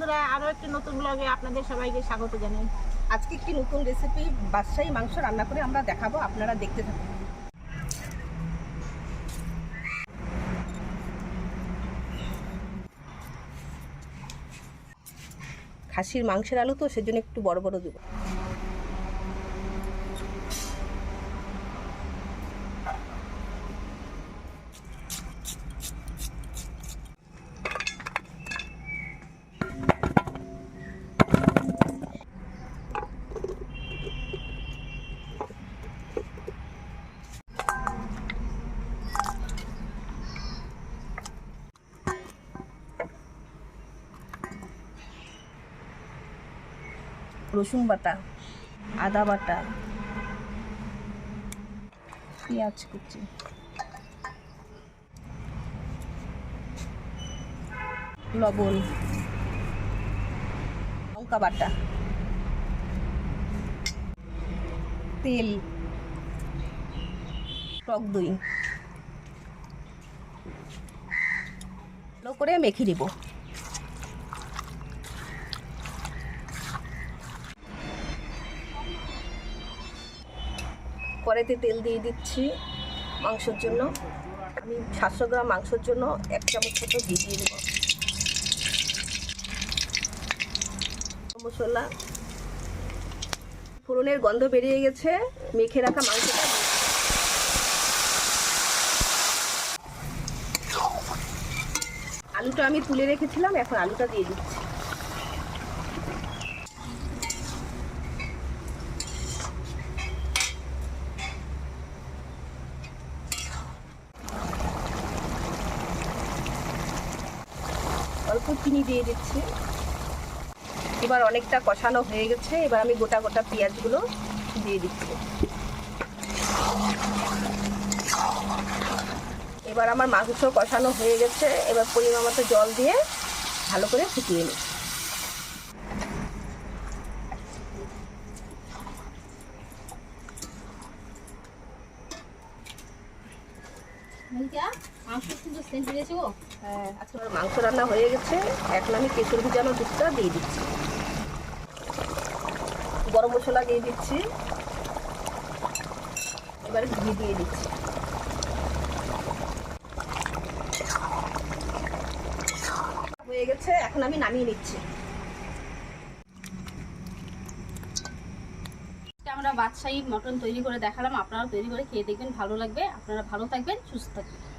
বন্ধুরা, আরো একটি নতুন ব্লগে আপনাদের সবাইকে স্বাগত জানাই। আজকে একটি নতুন রেসিপি বাদশাহী মাংস রান্না করে আমরা দেখাবো, আপনারা দেখতে থাকুন। খাসির মাংসের আলু তো সেজন্য একটু বড় বড় দেবো। রসুন বাটা, আদা বাটা, পেঁয়াজ কুচি, লবণ, লঙ্কা বাটা, তেল, টক দই ভালো করে মেখে দিব। কড়াইতে তেল দিয়ে দিচ্ছি মাংসের জন্য। আমি 700 গ্রাম মাংসের জন্য 1 চামচ মতো ঘি দিয়ে দেবো। মশলা, ফোড়নের গন্ধ বেরিয়ে গেছে, মেখে রাখা মাংসটা আলুটা আমি তুলে রেখেছিলাম, এখন আলুটা দিয়ে দিচ্ছি। অল্প চিনি দিয়ে দিচ্ছি। এবার অনেকটা কষানো হয়ে গেছে, এবার আমি গোটা গোটা পেঁয়াজগুলো দিয়ে দিচ্ছি। এবার আমার মাংস কষানো হয়ে গেছে, এবার পরিমাণ মতো জল দিয়ে ভালো করে ফুটিয়ে নিই। হ্যাঁ, আজকে আমার মাংস রান্না হয়ে গেছে। এখন আমি কেশর ভিজানো দুধটা দিয়ে দিচ্ছি, গরম মশলা দিয়ে দিচ্ছি, এবারে ঘি দিয়ে দিচ্ছি। হয়ে গেছে, এখন আমি নামিয়ে নিচ্ছি। আমরা বাদশাহী মটন তৈরি করে দেখালাম, আপনারা তৈরি করে খেয়ে দেখবেন, ভালো লাগবে। আপনারা ভালো থাকবেন, সুস্থ থাকবেন।